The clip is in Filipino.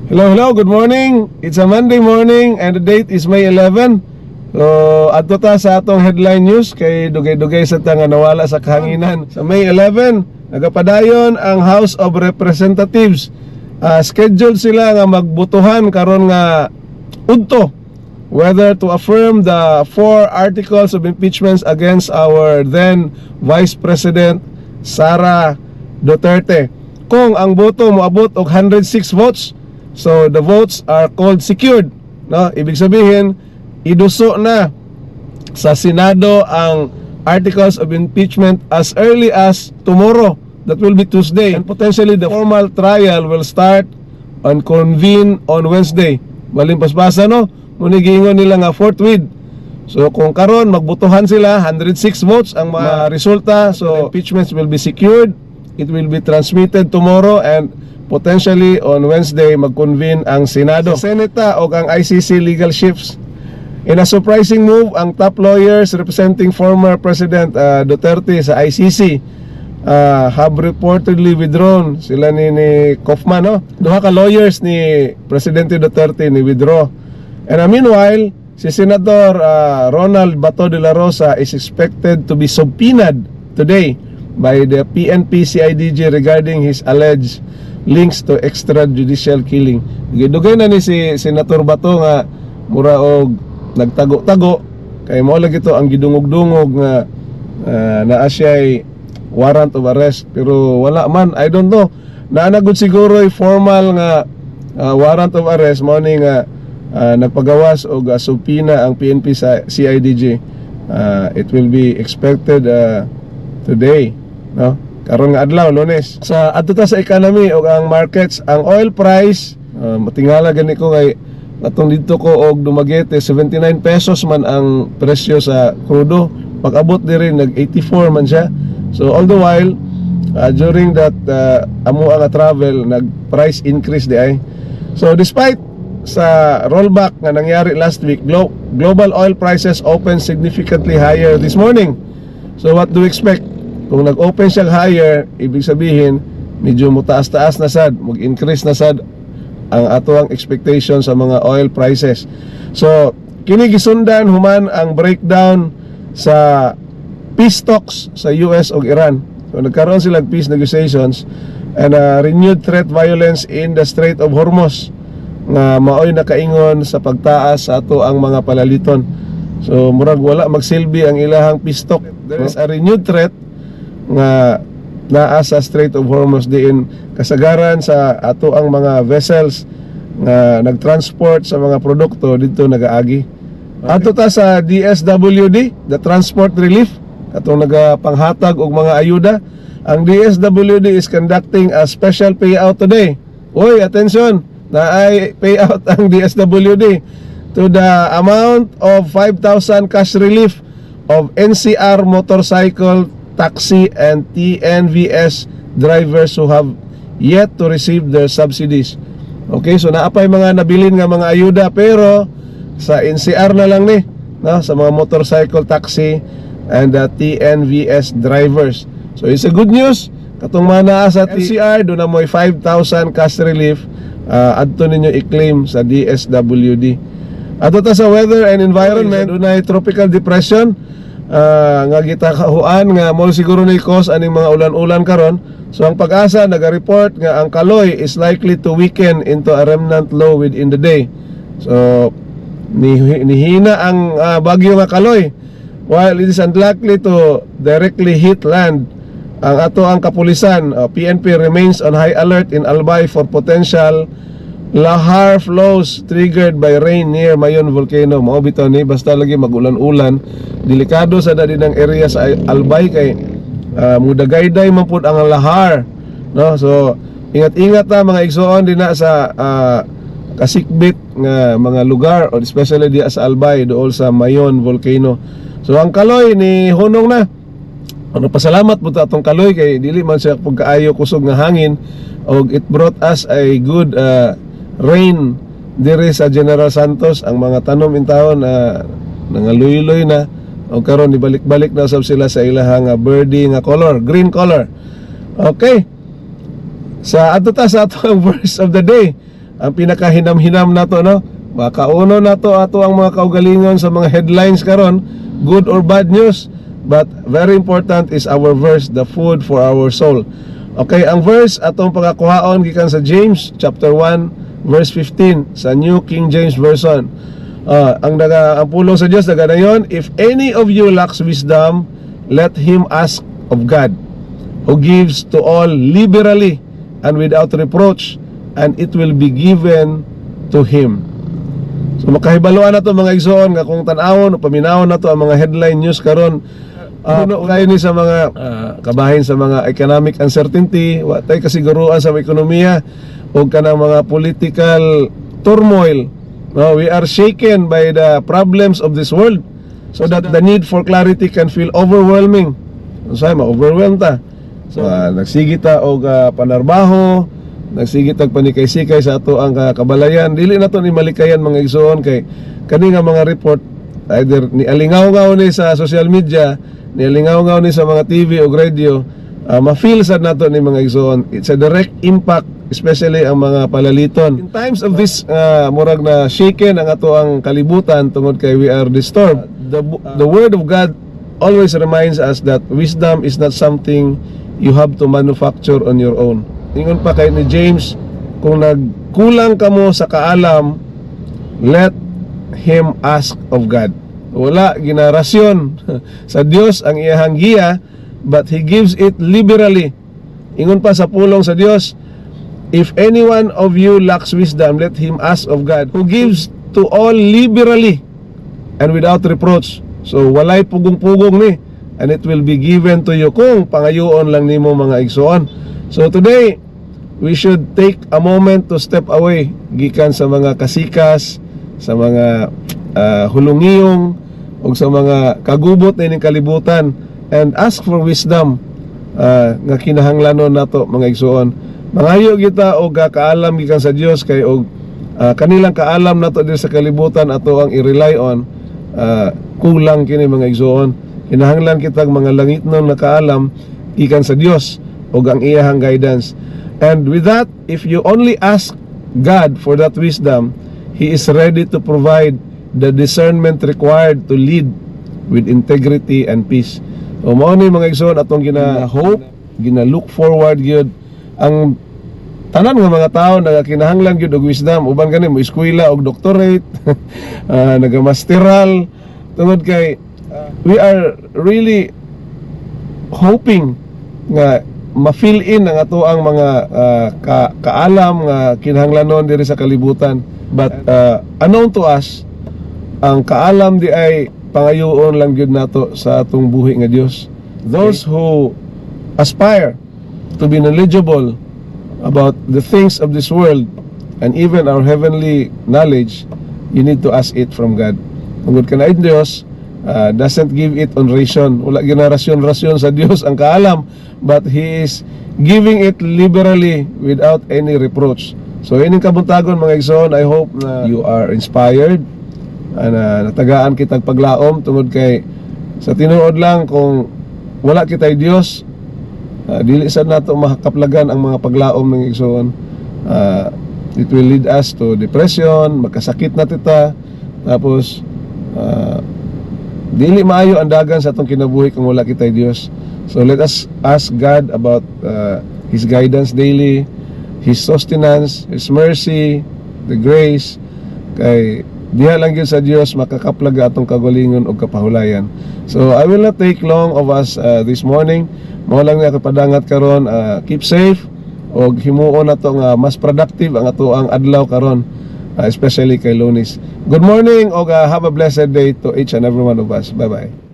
Hello, good morning. It's a Monday morning and the date is May 11. So, ato ta sa atong headline news kay dugay-dugay sa tanga nawala sa kahanginan. Sa May 11, nagapadayon ang House of Representatives. Scheduled sila nga magbutuhan karon nga udto whether to affirm the 4 articles of impeachments against our then Vice President Sara Duterte. Kung ang boto moabot og 106 votes, so the votes are called secured, no? Ibig sabihin, iduso na sa Senado ang articles of impeachment as early as tomorrow. That will be Tuesday. And potentially the formal trial will start and convene on Wednesday. Malimpasbasa, no? Munigingon nila nga forthwith. So kung karon magbutuhan sila, 106 votes ang mga resulta. So impeachments will be secured. It will be transmitted tomorrow and potentially on Wednesday mag-convene ang Senado. Sa Senate o ang ICC legal chiefs. In a surprising move, ang top lawyers representing former President Duterte sa ICC have reportedly withdrawn. Sila ni Kaufman, no? Duha ka lawyers ni Presidente Duterte ni withdraw. And meanwhile, si Senator Ronald Bato de la Rosa is expected to be subpoenaed today by the PNP-CIDG regarding his alleged links to extrajudicial killing. Dugay na ni si Senator Bato nga mura og nagtago-tago kay mao lagi to ang gidungog-dungog nga naa siya'y warrant of arrest, pero wala man, I don't know. Naanagod siguro formal nga warrant of arrest mao ni nga nagpagawas og subpoena ang PNP sa CIDG. It will be expected today, no? Karon nga adlaw, Lunes. Sa adto ta sa economy o ang markets, ang oil price matingala gani ko kay atong dito ko og dumagete 79 pesos man ang presyo sa crudo. Pag-abot diri nag 84 man siya. So all the while during that amo nga travel nag price increase di ay. So despite sa rollback nga nangyari last week, global oil prices opened significantly higher this morning. So what do we expect? Kung nag-open siya higher, ibig sabihin medyo mutaas-taas na sad, mag-increase na sad ang atoang expectation sa mga oil prices. So kini gisundan human ang breakdown sa peace talks sa US ug Iran. So nagkaroon sila peace negotiations and renewed threat violence in the Strait of Hormuz nga maoy nakaingon sa pagtaas sa ato ang mga palaliton. So murag wala magsilbi ang ilahang peace talk. There is a renewed threat nga naa sa Strait of Hormuz diin kasagaran sa ato ang mga vessels nga nagtransport sa mga produkto dito nagaagi. Ato ta sa DSWD, the Transport Relief, atong nagapanghatag og mga ayuda. Ang DSWD is conducting a special payout today. Oy, attention, naay payout ang DSWD to the amount of 5,000 cash relief of NCR motorcycle, taxi and TNVS drivers who have yet to receive their subsidies. Okay, so naapay mga nabilin nga mga ayuda pero sa NCR na lang ni, no? Sa mga motorcycle, taxi and TNVS drivers. So it's a good news. Katong mana sa NCR do na mo'y 5,000 cash relief adto ninyo i-claim sa DSWD. Ato ta sa weather and environment, dunay tropical depression nga gitakahuan nga mo siguro ni cause aning mga ulan-ulan karon. So ang Pag-asa naga-report nga ang Kaloy is likely to weaken into a remnant low within the day. So nihina ang bagyo nga Kaloy, while it is unlikely to directly hit land. Ang ato ang kapulisan, PNP remains on high alert in Albay for potential lahar flows triggered by rain near Mayon Volcano. Mao bitaw ni basta lagi magulan-ulan, delikado sa dadi ng area sa Albay kay mudagayday man pud ang lahar, no? So ingat-ingat ta mga igsoon dinha sa kasikbit nga mga lugar or especially di sa Albay dool sa Mayon Volcano. So ang Kaloy ni hunong na. Ano pasalamat po atong Kaloy kay dili man siya pagkaayo kusog nga hangin og it brought us a good rain dire sa General Santos. Ang mga tanom in taon nangaluy-luy na o karon ibalik-balik na sab sila sa ilahang birdie nga color, green color. Okay, sa ato ta sa atong verse of the day, ang pinakahinam-hinam nato, no? Makauno nato ato ang mga kaugalingon sa mga headlines karon, good or bad news. But very important is our verse, the food for our soul. Okay, ang verse atong pagakuhaon gikan sa James chapter 1 verse 15 sa New King James Version. Ang pulong sa Dios daga dayon, if any of you lacks wisdom, let him ask of God, who gives to all liberally and without reproach, and it will be given to him. So makahibaluan na to mga igsoon nga kung tan-awon o paminawon na to ang mga headline news karon. Puno kayo ni sa mga kabahin sa mga economic uncertainty, wa tay kasiguruan sa ekonomiya o kanang mga political turmoil. No, we are shaken by the problems of this world, so that the need for clarity can feel overwhelming. So ma-overwhelm ta. So nagsigit ta og panarbaho, nagsigit og panikay-sikay sa ato ang kabalayan. Dili nato ni malikayan mga igsoon kay kani nga mga report either ni alingaw-ngaw ni sa social media, ni alingaw-ngaw ni sa mga TV o radio, ma-feel sad nato ni mga igsoon. It's a direct impact, especially ang mga palaliton. In times of this murag na shaken ang ato ang kalibutan tungod kay we are disturbed. The word of God always reminds us that wisdom is not something you have to manufacture on your own. Ingon pa kay ni James, kung nagkulang ka mo sa kaalam, let him ask of God. Wala ginarasyon sa Dios ang iyahang giya, but He gives it liberally. Ingon pa sa pulong sa Dios, if any one of you lacks wisdom, let him ask of God, who gives to all liberally and without reproach. So walay pugong-pugong ni, and it will be given to you kung pangayoon lang nimo mga igsoon. So today, we should take a moment to step away gikan sa mga kasikas, sa mga hulungiyong o sa mga kagubot na ining kalibutan, and ask for wisdom nga kinahanglanon nato mga igsoon. Mangayo kita og kaalam gikan sa Dios kay og kanilang kaalam nato diri sa kalibutan ato ang i-rely on, kulang kini mga igsoon. Kinahanglan kitag mga langitnon na kaalam gikan sa Dios og ang iyahang guidance. And with that, if you only ask God for that wisdom, He is ready to provide the discernment required to lead with integrity and peace. So mao ni mga igsoon atong gina-hope, gina-look forward gyud ang tanan nga mga tao nga kinahanglan gyud og wisdom. Uban gani mo eskwela og doctorate, naga-masteral tungod kay we are really hoping nga ma-fill in ang ato ang mga kaalam nga kinahanglanon diri sa kalibutan. But unknown to us, ang kaalam di ay pangayoon lang gyud nato sa atong buhi nga Dios. Those who aspire to be knowledgeable about the things of this world and even our heavenly knowledge, you need to ask it from God. Tungod kanaid Dios doesn't give it on ration. Wala ginarasyon-rasyon sa Dios ang kaalam, but He is giving it liberally without any reproach. So ining kabuntagon mga igsoon, I hope na you are inspired and natagaan kitag paglaom tungod kay sa tinuod lang kung wala kitay Dios, dili sad nato mahakaplagan ang mga paglaom ng igsoon. It will lead us to depression, magkasakit na tita, tapos dili maayo ang dagan sa atong kinabuhi kung wala kitay Dios. So let us ask God about His guidance daily, His sustenance, His mercy, the grace. Kay diha lang gyud sa Dios makakaplag atong kagalingon og kapahulayan. So I will not take long of us this morning. Mao lang nga kapadangat karon, keep safe og himuon nato nga mas productive ang ato ang adlaw karon, especially kay Lunes. Good morning og have a blessed day to each and every one of us. Bye bye.